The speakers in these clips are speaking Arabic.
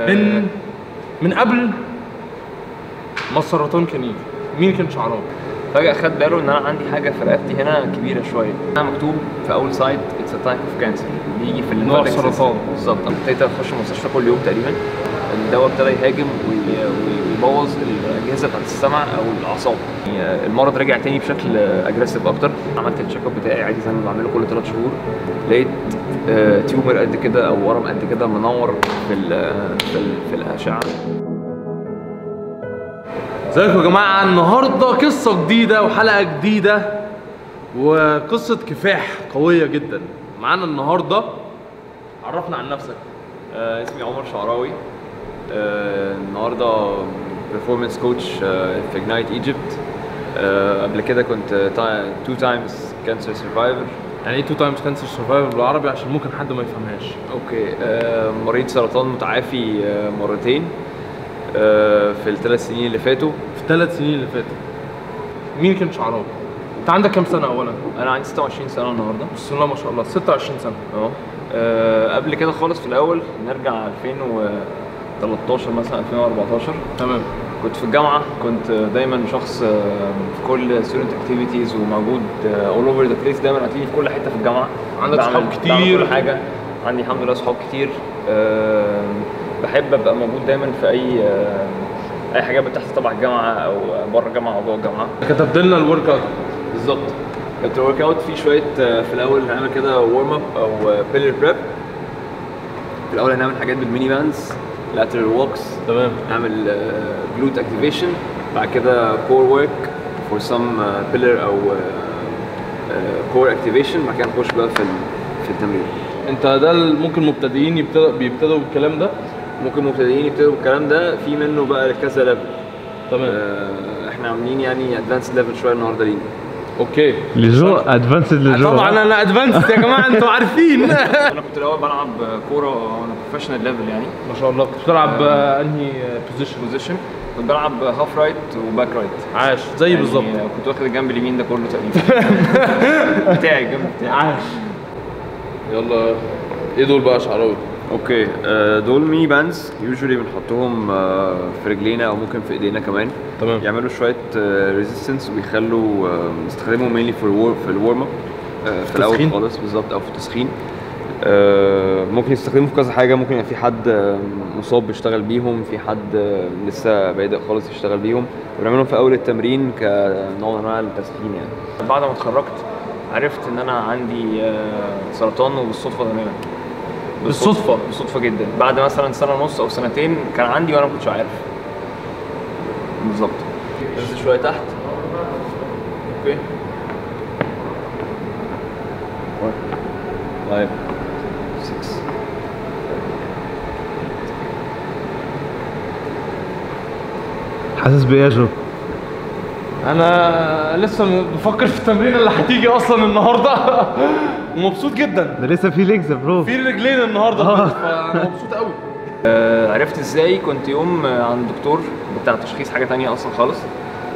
من قبل ما السرطان كان يجي، مين كان شعراوي؟ فجأة خد باله ان انا عندي حاجة في رقبتي هنا كبيرة شوية. انا مكتوب في اول سايت اتس ا تايب اوف كانسر، بيجي في نوع سرطان بالظبط. ابتديت اخش المستشفى كل يوم تقريبا. الدواء ابتدى يهاجم ويبوظ الاجهزة بتاعت السمع او الاعصاب. المرض رجع تاني بشكل اجريسيف اكتر. عملت التشيك اب بتاعي عادي زي ما بعمله كل 3 شهور. لقيت تيومر قد كده او ورم قد كده منور في الاشعة. ازيكم يا جماعه؟ النهارده قصه جديده وحلقه جديده وقصه كفاح قويه جدا. معانا النهارده، عرفنا عن نفسك. اسمي عمر شعراوي. النهارده performance coach في Ignite Egypt. قبل كده كنت 2 times cancer survivor. يعني ايه 2 times cancer survivor بالعربي عشان ممكن حد ما يفهمهاش؟ اوكي. مريض سرطان متعافي مرتين في ال3 سنين اللي فاتوا. في 3 سنين اللي فاتوا. مين كان شعراوي؟ انت عندك كام سنه اولا؟ انا عندي 26 سنه النهارده. بسم الله ما شاء الله، 26 سنه. قبل كده خالص في الاول نرجع 2013 مثلا 2014. تمام. كنت في الجامعه، كنت دايما شخص في كل ستودنت اكتيفيتيز وموجود اول اوفر ذا بليس، دايما هتلاقيني في كل حته في الجامعه. عندك صحاب كتير؟ كل حاجه عندي الحمد لله صحاب كتير. بحب ابقى موجود دايما في اي حاجه بتحصل تبع الجامعه او بره الجامعه او جوه الجامعه. كتبت لنا الورك اوت. بالظبط. كنت الورك اوت في شويه في الاول هنعمل كده ورم اب او بيلر بريب. في الاول هنعمل حاجات بالميني بانز، لاترال ووكس. تمام. نعمل جلوت اكتيفيشن، بعد كده كور ورك فور سم بيلر او كور اكتيفيشن، بعد كده نخش بقى في التمرين. انت ده ممكن مبتدئين بيبتدوا بالكلام ده؟ ممكن مبتدئين يبتدوا بالكلام ده، في منه بقى كذا ليفل. تمام. احنا عاملين يعني ادفانس ليفل شويه النهارده لينا. اوكي. لجو ادفانسد لجو. طبعا انا ادفانسد يا جماعه، انتوا عارفين. انا كنت الاول بلعب كوره وانا بروفيشنال ليفل يعني. ما شاء الله. كنت بتلعب انهي بوزيشن؟ كنت بلعب هاف رايت وباك رايت. عاش زي يعني بالظبط. كنت واخد الجنب اليمين ده كله تقريبا. بتاعي الجنب بتاعي. عاش. يلا، ايه دول بقى شعراوي؟ اوكي. دول ميني باندز يوجوالي بنحطهم في رجلينا او ممكن في ايدينا كمان. تمام. يعملوا شويه ريزيستنس وبيخلوا نستخدمهم مينلي في الورم اب في الاول خالص. بالظبط، او في التسخين. ممكن يستخدموا في كذا حاجه. ممكن يبقى في حد مصاب بيشتغل بيهم، في حد لسه بادئ خالص يشتغل بيهم. بنعملهم في اول التمرين كنوع من انواع التسخين يعني. بعد ما اتخرجت عرفت ان انا عندي سرطان، وبالصدفه تماما. بالصدفه جدا. بعد مثلا سنه ونص او سنتين كان عندي وانا ما كنتش عارف. بالظبط. نزل شويه تحت. اوكي. طيب 6. حاسس بايه يا جو؟ انا لسه بفكر في التمرين اللي هتيجي اصلا النهارده. ومبسوط جدا. ده لسه في ليجز يا برو. في رجلين النهارده. فانا مبسوط قوي. عرفت ازاي؟ كنت يوم عند دكتور بتاع تشخيص حاجه تانية اصلا خالص.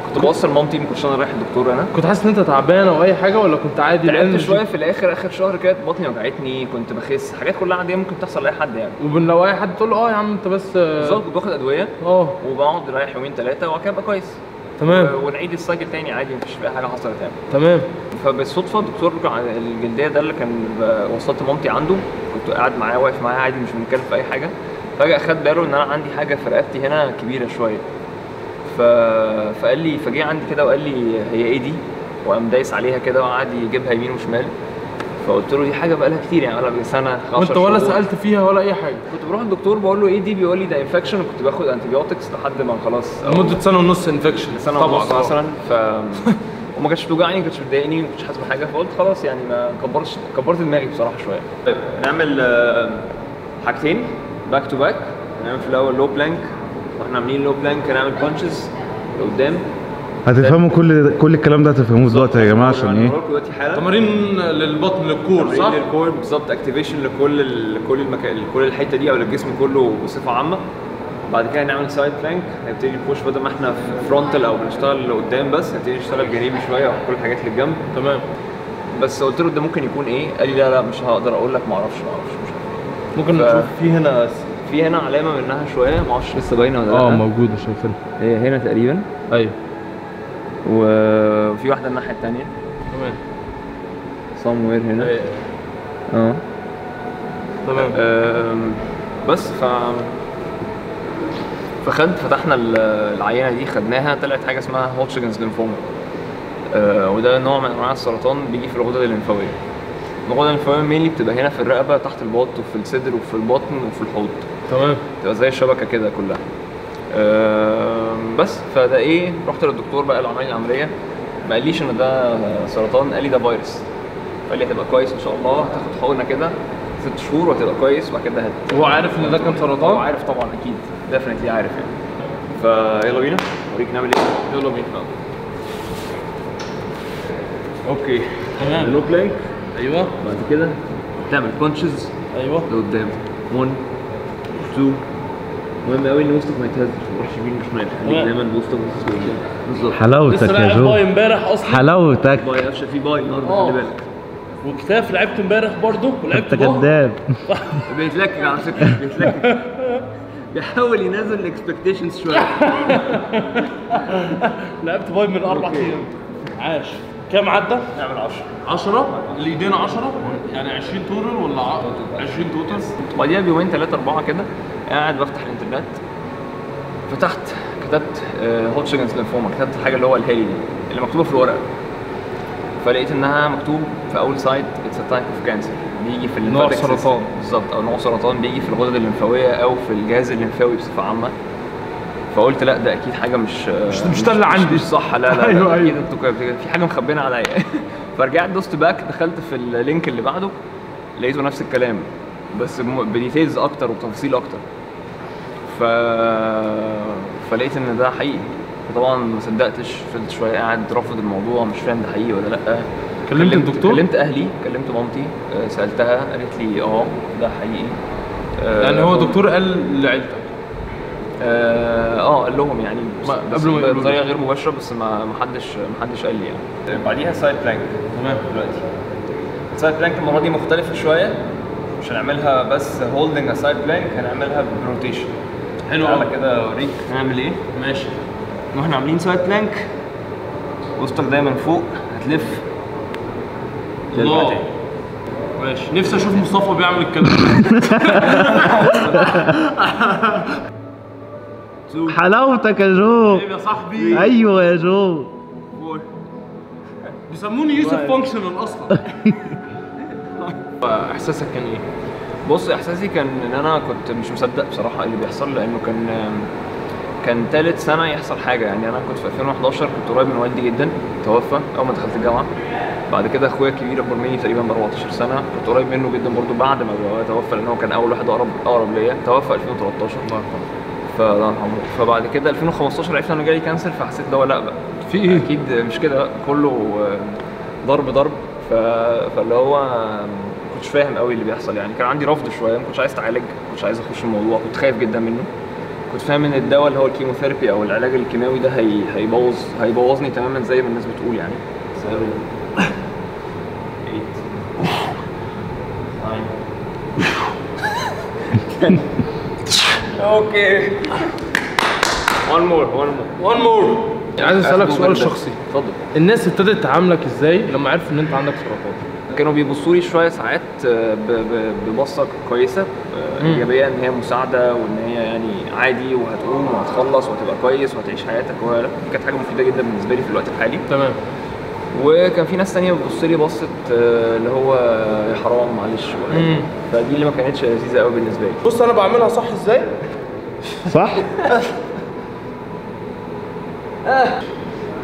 كنت بوصل مامتي، ما كنتش انا رايح الدكتور. انا كنت حاسس ان انت تعبان او اي حاجه ولا كنت عادي؟ تعبت شويه في الاخر، اخر شهر كده بطني وجعتني، كنت بخس، حاجات كلها عاديه ممكن تحصل لاي حد يعني. لو اي حد تقول له يا عم انت بس بالظبط. كنت باخد ادويه وبقعد رايح يومين 3 وبعد كده ابقى كويس. تمام. ونعيد السايكل تاني عادي، مفيش فيها حاجه حصلت يعني. تمام. فبالصدفه الدكتور الجلديه ده اللي كان وصلت مامتي عنده، كنت قاعد معاه واقف معاه عادي مش بنتكلم في اي حاجه. فجاه خد باله ان انا عندي حاجه في رقبتي هنا كبيره شويه. فقال لي، فجه عندي كده وقال لي هي ايه دي؟ وقام دايس عليها كده وقعد يجيبها يمين وشمال. فقلت له دي حاجه بقى لها كتير يعني، بقى لها سنه 10 وانت ولا سالت فيها ولا اي حاجه؟ كنت بروح الدكتور بقول له ايه دي، بيقول لي ده انفكشن، وكنت باخد انتيبيوتكس لحد ما خلاص لمده سنه ونص انفكشن. سنه ونص مثلا. وما كانتش بتوجعني، ما كانتش بتضايقني، ما كنتش حاسس بحاجه. فقلت خلاص يعني ما كبرت دماغي بصراحه شويه. طيب نعمل حاجتين باك تو باك. نعمل في الاول لو بلانك، واحنا عاملين لو بلانك هنعمل بانشز لقدام. هتفهموا كل الكلام ده هتفهموه دلوقتي يا جماعه عشان ايه؟ تمارين للبطن للكور، صح؟ للكور بالظبط. اكتيفيشن لكل المكان، لكل الحته دي او للجسم كله بصفه عامه. بعد كده نعمل سايد بلانك، هنبتدي نخش بدل ما احنا في فرونتال او بنشتغل لقدام بس، هنبتدي نشتغل جانبي شويه وكل الحاجات اللي الجنب. تمام. بس قلت له ده ممكن يكون ايه؟ قال لي لا مش هقدر اقول لك، ما اعرفش مش عارف. ممكن نشوف في هنا في هنا علامه منها شويه، ما اعرفش لسه باينه ولا لا. موجوده شايفينها. هي هنا تقريبا. ايوه. وفي واحده الناحيه الثانيه تمام. somewhere هنا. تمام. بس فتحنا العينه دي، خدناها، طلعت حاجه اسمها هوتشكنز ليمفوما. وده نوع من انواع السرطان بيجي في الغدد الليمفاويه. الغدد الليمفاويه مينلي بتبقى هنا في الرقبه، تحت البط، وفي الصدر، وفي البطن، وفي الحوض. تمام. تبقى زي الشبكه كده كلها. بس فده ايه، رحت للدكتور بقى اللي عمل لي العمليه، ما قاليش ان ده سرطان، قال لي ده فيروس. قال لي هتبقى كويس ان شاء الله، هتاخد حقنه كده 6 شهور وهتبقى كويس، وبعد كده هو عارف ان ده كان سرطان؟ هو عارف طبعا، اكيد ديفنتلي عارف يعني. فيلا بينا اوريك نعمل ايه. يلا بينا. اوكي تمام. لوك لايك. ايوه. بعد كده تعمل بانشز ايوه لقدام. 1 2. مهم قوي ان وسطك ما يتهزش، ما تروحش يمين وشمال، خليك دايما وسطك باصص لقدام. بالظبط. حلاوتك لسه يا لاعب جو، باي امبارح اصلا. حلاوتك. باي قفشه، في باي النهارده خلي بالك. وكتاف لعبت امبارح برضه، ولعبت انت كداب. بيتلكك على فكره، بيتلكك. بيحاول ينزل الاكسبكتيشنز شويه. لعبت باي من 4 ايام. عاش. كام عدى؟ نعمل 10. 10 الايدين 10 يعني 20 توتال ولا 20 توتال؟ بعديها بيومين 3 4 كده قاعد بفتح الانترنت، فتحت كتبت هوتشكنز ليمفوما، كتبت الحاجه اللي هو الهالي دي اللي مكتوبه في الورقه، فلقيت انها مكتوب في اول سايت اتس ا تايب اوف كانسر، بيجي في نوع سرطان. بالظبط، او نوع سرطان بيجي في الغدد الليمفاويه او في الجهاز الليمفاوي بصفه عامه. فقلت لا ده اكيد حاجه مش ده اللي عندي. مش صح، لا أيوة اكيد انتوا في حاجه مخبينها عليا. فرجعت دوست باك، دخلت في اللينك اللي بعده، لقيته نفس الكلام بس بديتيلز اكتر وتفاصيل اكتر. فلقيت ان ده حقيقي، فطبعا ما صدقتش، فضلت شويه قاعد رافض الموضوع، مش فاهم ده حقيقي ولا لا. كلمت الدكتور؟ كلمت اهلي، كلمت مامتي، سالتها قالت لي ده حقيقي. يعني هو دكتور قال لعيلتك؟ قال لهم يعني قبل ما بطريقه غير مباشره، بس ما حدش قال لي يعني. بعديها سايد بلانك. تمام. دلوقتي سايد بلانك المره دي مختلفه شويه، مش هنعملها بس هولدنج سايد بلانك، هنعملها بروتيشن. حلو قوي. كده اوريك هنعمل ايه. ماشي. واحنا عاملين سايد بلانك، وسطك دايما فوق، هتلف الله. ماشي. نفسي اشوف مصطفى بيعمل الكلام ده. حلاوتك يا جو. يا صاحبي. ايوه يا جو. بيسموني يوسف فانكشنال اصلا. احساسك كان ايه؟ بص، احساسي كان ان انا كنت مش مصدق بصراحه اللي بيحصل، لانه كان ثالث سنه يحصل حاجه. يعني انا كنت في 2011 كنت قريب من والدي جدا، توفى اول ما دخلت الجامعه. بعد كده اخويا الكبير اكبر مني تقريبا ب 14 سنه، كنت قريب منه جدا برضو بعد ما بابا توفى، لان هو كان اول واحد اقرب ليا، توفى 2013 الله يرحمه. فبعد كده 2015 عرفت انه جالي كانسر، فحسيت اللي هو لا بقى في ايه؟ اكيد مش كده بقى، كله ضرب. فاللي هو ما كنتش فاهم قوي اللي بيحصل، يعني كان عندي رفض شويه، ما كنتش عايز اتعالج، ما كنتش عايز اخش الموضوع، كنت خايف جدا منه. كنت فاهم ان الدواء اللي هو الكيموثيرابي او العلاج الكيماوي ده هيبوظني تماما زي ما الناس بتقول يعني. 7 8 اوكي. one more. عايز اسالك سؤال شخصي. اتفضل. الناس ابتدت تعاملك ازاي لما عرفوا ان انت عندك سرطان؟ كانوا بيبصوا لي شويه ساعات ببصه كويسه ايجابيه، ان هي مساعده وان هي يعني عادي وهتقوم وهتخلص وهتبقى كويس وهتعيش حياتك، دي كانت حاجه مفيده جدا بالنسبه لي في الوقت الحالي. تمام. وكان في ناس ثانيه بتبص لي بصه اللي هو يا حرام معلش، فدي اللي ما كانتش لذيذه قوي بالنسبه لي. بص انا بعملها صح ازاي؟ صح؟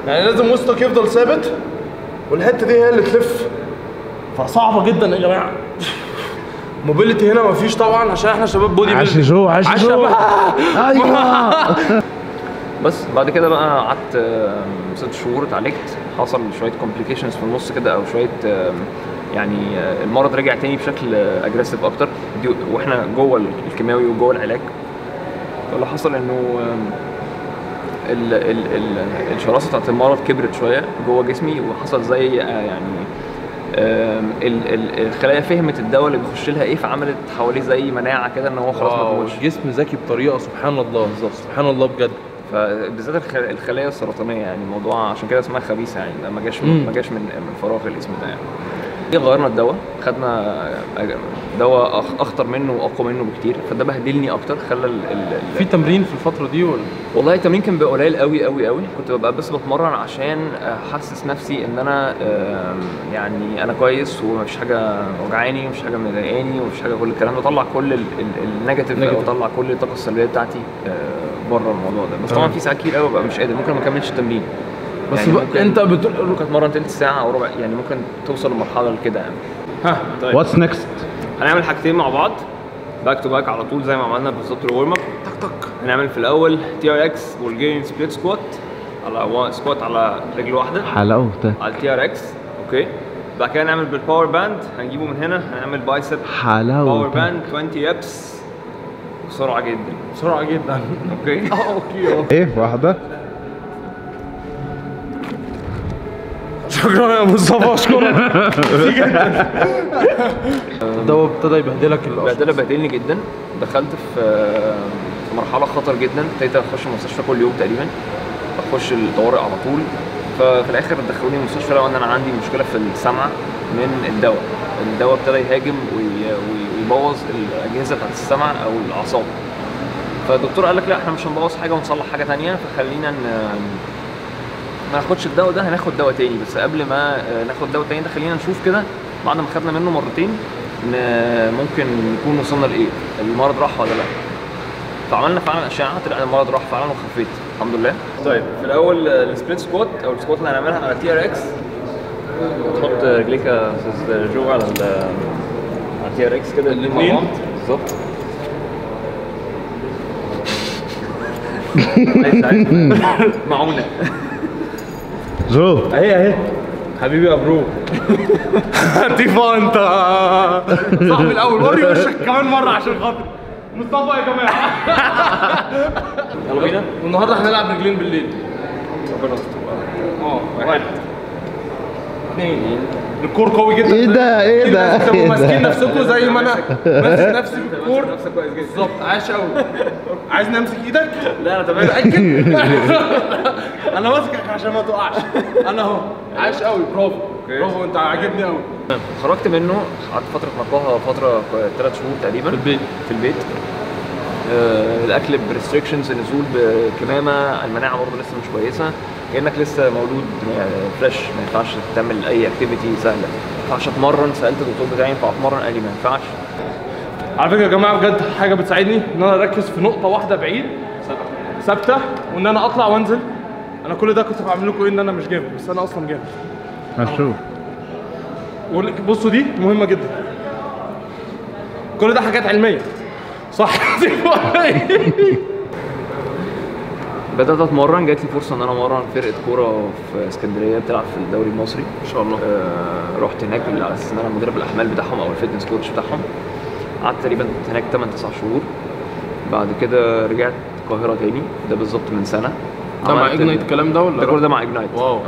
يعني لازم وسطك يفضل ثابت والحته دي هي اللي تلف، فصعبه جدا يا جماعه. موبيليتي هنا مفيش طبعا عشان احنا شباب بودي عاش جو، عاش جو. ايوه. بس بعد كده بقى قعدت 6 شهور اتعالجت، حصل شويه كومبليكيشنز في النص كده، او شويه يعني المرض رجع تاني بشكل اجريسيف اكتر، واحنا جوه الكيماوي وجوه العلاج. فاللي حصل انه الشراسه بتاعت المرض كبرت شويه جوه جسمي، وحصل زي يعني الخلايا فهمت الدواء اللي بيخش لها ايه، فعملت حواليه زي مناعه كده ان هو خلاص ما تموتش. الجسم ذكي بطريقه سبحان الله، سبحان الله بجد. فبالذات الخلايا السرطانيه يعني الموضوع عشان كده اسمها خبيثه يعني، ما جاش من فراغ الاسم ده يعني. غيرنا الدواء، خدنا دواء اخطر منه واقوى منه بكتير، فده بهدلني اكتر. خلى في تمرين في الفتره دي ولا؟ والله التمرين كان بقى قليل قوي قوي قوي. كنت ببقى بس بتمرن عشان احسس نفسي ان انا يعني انا كويس ومفيش حاجه وجعاني ومفيش حاجه مضايقاني ومفيش حاجه، كل الكلام ده اطلع كل النيجاتيف او اطلع كل الطاقه السلبيه بتاعتي بره الموضوع ده. بس طبعا في ساعات كتير قوي ببقى مش قادر، ممكن ما اكملش التمرين. بس يعني ممكن انت بتقول اتمرن تلت ساعه او ربع، يعني ممكن توصل لمرحله كده يعني. ها طيب واتس نيكست؟ هنعمل حاجتين مع بعض باك تو باك على طول زي ما عملنا بالظبط الورم اب. طق هنعمل في الاول تي ار اكس والجين سبليت سكوات على سكوات على رجل واحده حلاوته على التي ار اكس. اوكي، بعد كده نعمل بالباور باند، هنجيبه من هنا، هنعمل بايسب حلاوته باور باند 20 ريبس بسرعه جدا. بسرعه جدا. اوكي اوكي ايه واحده. شكرا يا مصطفى، اشكرك جدا. الدواء ابتدى يبهدلك بهدلني جدا. دخلت في مرحله خطر جدا، ابتديت اخش المستشفى كل يوم تقريبا، اخش الطوارئ على طول. ففي الاخر دخلوني المستشفى لو ان انا عندي مشكله في السمع من الدواء ابتدى يهاجم ويبوظ الاجهزه بتاعت السمع او الاعصاب. فالدكتور قال لك لا احنا مش هنبوظ حاجه ونصلح حاجه ثانيه، فخلينا ما ناخدش الدواء ده، هناخد دواء تاني. بس قبل ما ناخد دواء تاني ده خلينا نشوف كده بعد ما خدنا منه مرتين ممكن نكون وصلنا لايه، المرض راح ولا لا. فعملنا فعلا اشعه، طلع المرض راح فعلا وخفيت الحمد لله. طيب في الاول السبليت سكوات او السكوات اللي هنعملها على تي ار اكس، تحط رجليك يا استاذ جو على تي ار اكس كده الاثنين بالظبط. معونه جو اهي حبيبي يا برو. تيفا انت صاحبي الاول، وري وشك كمان مره عشان خاطر مصطفى يا جماعه. يلا بينا. والنهارده هنلعب رجلين بالليل. ربنا يستر. واحد اثنين. الكور قوي جدا. ايه ده انتوا ماسكين نفسكم زي ما انا ماسك نفسي بالكور نفسك كويس جدا بالظبط. عايش قوي. عايزني امسك ايدك؟ لا انا تمام. انا ماسكك عشان ما تقعش. انا اهو عايش قوي. برافو انت عاجبني قوي. خرجت منه، قعدت فتره نقاهه، فتره 3 شهور تقريبا في البيت. الاكل بريستريكشنز، النزول بكمامه، المناعه برضه لسه مش كويسه، كانك لسه مولود فريش، ما ينفعش تعمل اي اكتيفيتي سهله، ما ينفعش اتمرن. سالت الدكتور بتاعي ينفع اتمرن؟ قال لي ما ينفعش. على فكره يا جماعه بجد حاجه بتساعدني ان انا اركز في نقطه واحده بعيد ثابته، وان انا اطلع وانزل. انا كل ده كنت بعمل لكم ان انا مش جامد، بس انا اصلا جامد. هنشوف. بصوا دي مهمه جدا، كل ده حاجات علميه صح. بدات اتمرن، جات لي فرصه ان انا امرن فرقه كوره في اسكندريه بتلعب في الدوري المصري ان شاء الله. رحت هناك على اساس ان انا مدرب الاحمال بتاعهم او الفيتنس كوتش بتاعهم. قعدت تقريبا هناك 8-9 شهور. بعد كده رجعت القاهره تاني، ده بالظبط من سنه. ده مع اجنايت الكلام ده ولا؟ ده كل ده مع اجنايت. واو.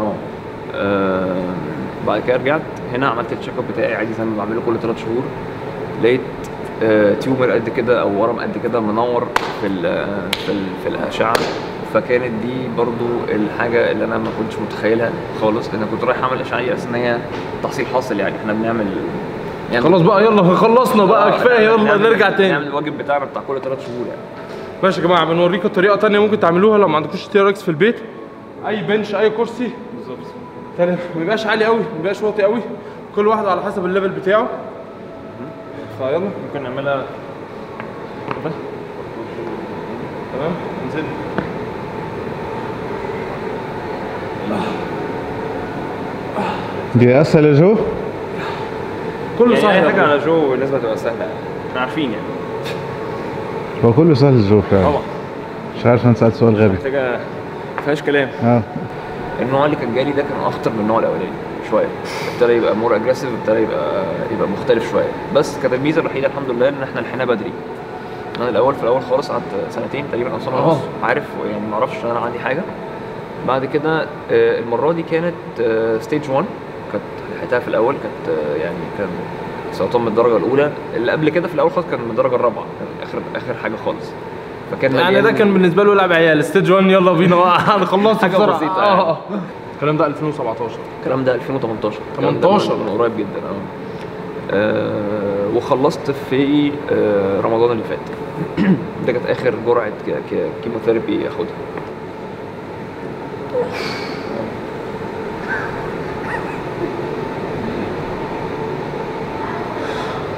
بعد كده رجعت هنا، عملت التشيك اب بتاعي عادي زي ما بعمله كل 3 شهور. لقيت تيومر قد كده او ورم قد كده منور في الاشعه. فكانت دي برضو الحاجه اللي انا ما كنتش متخيلها خالص، لان كنت رايح اعمل اشعه اساس ان هي تحصيل حاصل، يعني احنا بنعمل يعني خلاص بقى يلا خلصنا بقى كفايه، يلا نرجع تاني نعمل الواجب بتاعنا بتاع كل 3 شهور يعني. ماشي يا جماعه، بنوريكم طريقه تانية ممكن تعملوها لو ما عندكوش تي ار اكس في البيت. اي بنش، اي كرسي بالظبط، ما يبقاش عالي قوي ما يبقاش واطي قوي، كل واحد على حسب الليفل بتاعه. فيلا ممكن نعملها تمام. انزل دي اسهل يا جو؟ كله يعني سهل. حاجه على جو بالنسبه تبقى سهله يعني، احنا عارفين يعني. هو كله سهل يا جو فعلا. طبعا مش عارف انا سألت سؤال غبي. محتاجه ما فيهاش كلام. النوع اللي كان جالي ده كان اخطر من النوع الاولاني شويه، ابتدى يبقى مور اجريسيف، ابتدى يبقى مختلف شويه. بس كانت الميزه الوحيده الحمد لله ان احنا لحقنا بدري. انا الاول في الاول خالص قعدت 2 تقريبا او سنه ونص عارف يعني ما اعرفش ان انا عندي حاجه. بعد كده المره دي كانت ستيج 1، كانت لحقتها في الاول، كانت يعني كان سرطان من الدرجه الاولى. اللي قبل كده في الاول خالص كان من الدرجه الرابعه، كان اخر حاجه خالص. فكان يعني ده كان بالنسبه له لعب عيال ستيج 1 يلا بينا هنخلص حاجة بسرعه. بسيطة يعني. الكلام ده 2017. الكلام ده 2018. 18 من قريب جدا. وخلصت في رمضان اللي فات. ده كانت اخر جرعه كيموثيرابي اخدها.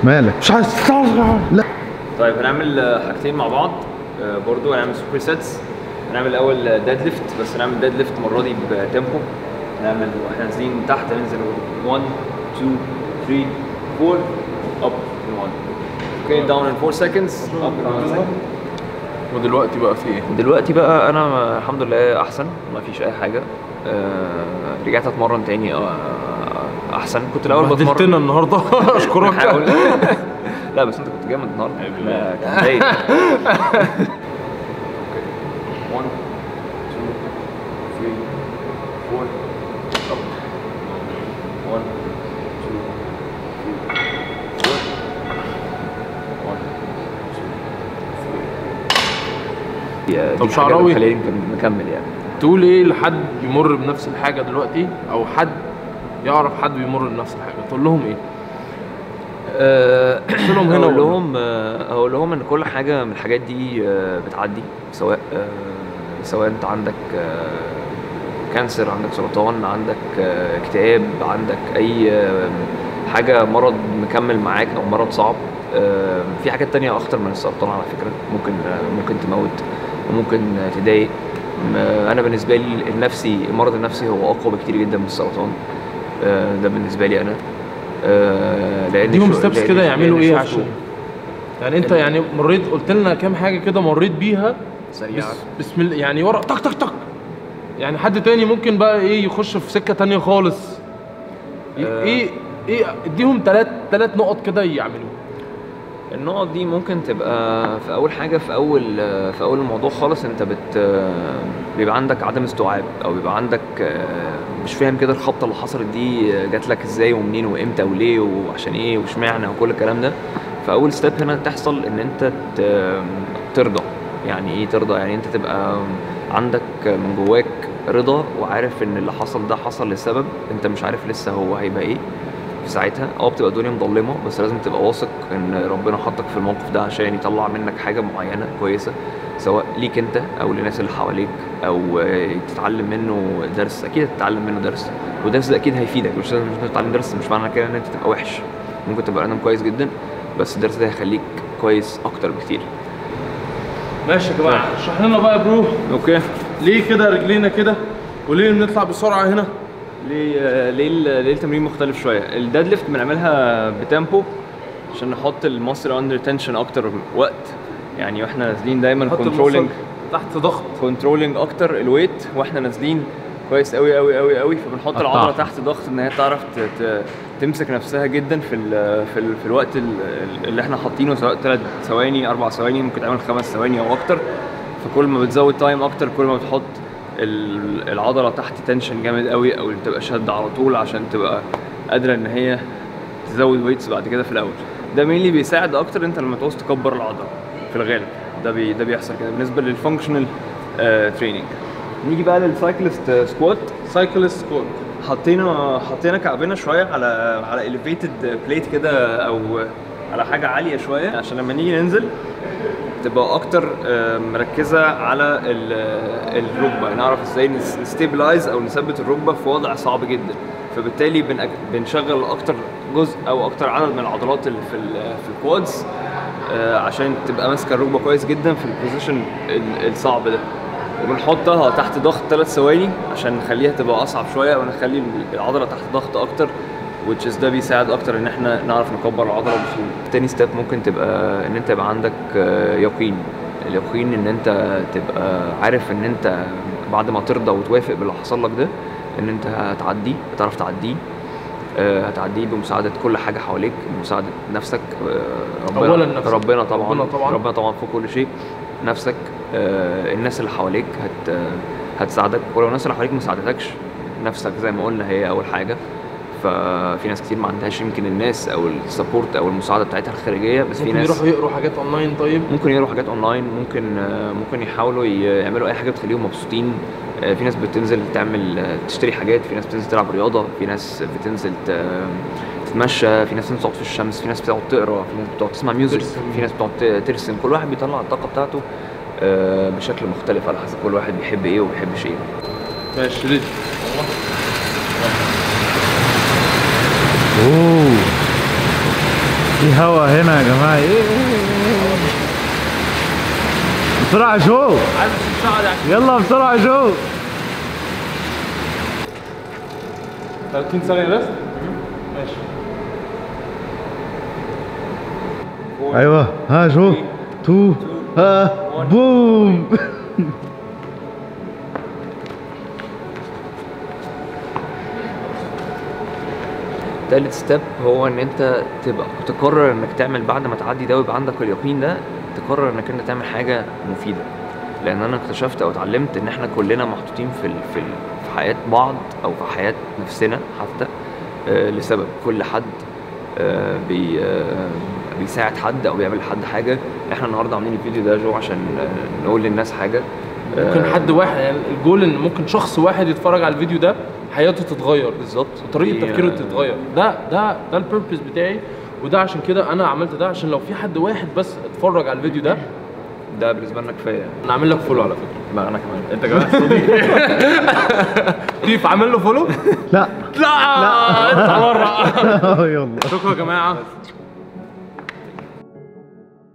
مالك مش عايز تستوعب؟ لا طيب هنعمل حاجتين مع بعض برضو. هنعمل سوبر سيتس. هنعمل الاول ديد ليفت، بس هنعمل ديد ليفت المره دي بتيمبو. هنعمل واحنا نازلين تحت، هننزل 1 2 3 4 اب 1. اوكي داون ان 4 سكندز اب. ودلوقتي بقى في ايه؟ دلوقتي بقى انا الحمد لله احسن، ما فيش اي حاجه. رجعت اتمرن تاني احسن. كنت الاول بهدلتنا بتمرن النهارده اشكرك. لا بس انت كنت جامد النهارده. كان باين. 1 2 3 4 up 1 2 3 4 طب شعراوي خلينا نكمل يعني. تقول ايه لحد بيمر بنفس الحاجه دلوقتي، او حد يعرف حد بيمر بنفس الحاجه، تقول لهم ايه؟ قلت لهم هنا اقول لهم ان كل حاجه من الحاجات دي بتعدي، سواء انت عندك كانسر، عندك سرطان، عندك اكتئاب، عندك اي حاجه مرض مكمل معاك او مرض صعب. في حاجات تانية اخطر من السرطان على فكره، ممكن تموت وممكن تضايق. انا بالنسبه لي النفسي، المرض النفسي هو اقوى بكتير جدا من السرطان. ده بالنسبه لي انا. لان ديهم ستيبس كده يعملوا ايه عشان يعني انت يعني مريت، قلت لنا كام حاجه كده مريت بيها سريعا بسم الله يعني ورا طق طق طق. يعني حد تاني ممكن بقى ايه يخش في سكه تانية خالص. ايه اديهم ثلاث نقط كده يعملوها. النقط دي ممكن تبقى في اول حاجه، في اول الموضوع خالص انت بيبقى عندك عدم استيعاب، او بيبقى عندك مش فاهم كده الخبطه اللي حصلت دي جات لك ازاي ومنين وامتى وليه وعشان ايه واشمعنى وكل الكلام ده. فاول ستيب هنا تحصل ان انت ترضى. يعني ايه ترضى؟ يعني انت تبقى عندك من جواك رضا، وعارف ان اللي حصل ده حصل لسبب انت مش عارف لسه هو هيبقى ايه في ساعتها. بتبقى الدنيا مظلمه، بس لازم تبقى واثق ان ربنا حطك في الموقف ده عشان يطلع منك حاجه معينه كويسه، سواء ليك انت او للناس اللي حواليك، او تتعلم منه درس. اكيد هتتعلم منه درس، والدرس ده اكيد هيفيدك. مش لازم تتعلم درس مش معنى كده ان انت تبقى وحش، ممكن تبقى انا كويس جدا، بس الدرس ده هيخليك كويس اكتر بكتير. ماشي يا جماعه، اشرح لنا بقى يا برو. اوكي. ليه كده رجلينا كده، وليه بنطلع بسرعه هنا؟ ليه التمرين مختلف شويه. الديد ليفت بنعملها بتيمبو عشان نحط المصل اندر تنشن اكتر وقت، يعني واحنا نازلين دايما كنترولينج تحت ضغط، كنترولينج اكتر الويت واحنا نازلين كويس قوي قوي قوي قوي. فبنحط العضله تحت ضغط ان هي تعرف تمسك نفسها جدا في الوقت اللي احنا حاطينه، سواء 3 ثواني 4 ثواني، ممكن تعمل 5 ثواني او اكتر. فكل ما بتزود تايم اكتر كل ما بتحط العضله تحت تنشن جامد قوي، او تبقى شد على طول عشان تبقى قادره ان هي تزود ويتس بعد كده في الاول. ده مين بيساعد اكتر انت لما تعوز تكبر العضله في الغالب. ده بيحصل كده بالنسبه للفانكشنال تريننج. نيجي بقى للسايكلست سكوات. سايكلست سكوات حطينا كعبنا شويه على اليفيتد بليت كده، او على حاجه عاليه شويه، عشان لما نيجي ننزل تبقى اكتر مركزه على الركبه، نعرف ازاي نستيبلايز او نثبت الركبه في وضع صعب جدا. فبالتالي بنشغل اكتر جزء او اكتر عدد من العضلات اللي في الكوادز عشان تبقى ماسكه الركبه كويس جدا في البوزيشن الصعب ده. وبنحطها تحت ضغط 3 ثواني عشان نخليها تبقى اصعب شويه، او نخلي العضله تحت ضغط اكتر، which ده بيساعد اكتر ان احنا نعرف نكبر العضله بسهوله. تاني ستيب ممكن تبقى ان انت يبقى عندك اليقين ان انت تبقى عارف ان انت بعد ما ترضى وتوافق باللي حصل لك ده ان انت هتعرف هتعديه بمساعده كل حاجه حواليك، بمساعده نفسك. اولا نفسك. ربنا طبعا فوق كل شيء. نفسك، الناس اللي حواليك هتساعدك، ولو الناس اللي حواليك ما ساعدتكش، نفسك زي ما قلنا هي اول حاجه. ففي ناس كتير ما عندهاش يمكن الناس او السبورت او المساعده بتاعتها الخارجيه، بس في ممكن ناس يروحوا يقروا حاجات اونلاين. طيب ممكن يقروا حاجات اونلاين، ممكن يحاولوا يعملوا اي حاجه بتخليهم مبسوطين. في ناس بتنزل تشتري حاجات، في ناس بتنزل تلعب رياضه، في ناس بتنزل تتمشى، في ناس بتنزل تقعد في الشمس، في ناس بتقعد تقرا، في ناس بتقعد تسمع ميوزك، في ناس بتقعد ترسم. كل واحد بيطلع الطاقه بتاعته بشكل مختلف على حسب كل واحد بيحب ايه وما بيحبش ايه. ماشي ريدي. اوه في هوا هنا يا جماعه. ايه بسرعه جو، عايز تساعد عشان يلا بسرعه جو. 30 ثانيه بس. ماشي. ايوه ها جو 2 ها بوم. تالت ستيب هو ان انت تبقى تقرر انك تعمل بعد ما تعدي ده ويبقى عندك اليقين ده، تقرر انك انت تعمل حاجه مفيده. لان انا اكتشفت او اتعلمت ان احنا كلنا محطوطين في حياه بعض او في حياه نفسنا حتى لسبب. كل حد بيساعد حد او بيعمل لحد حاجه. احنا النهارده عاملين الفيديو ده جو عشان نقول للناس حاجه. ممكن حد واحد، يعني الجول ان ممكن شخص واحد يتفرج على الفيديو ده حياته تتغير بالظبط، وطريقه تفكيره تتغير. ده البيربز بتاعي، وده عشان كده انا عملت ده، عشان لو في حد واحد بس اتفرج على الفيديو ده بالنسبه لنا كفايه. انا عامل لك فولو على فكره. ما انا كمان. انت كمان صديقي. كيف عامل له فولو؟ لا لا اطلع بره. يلا شكرا يا جماعه.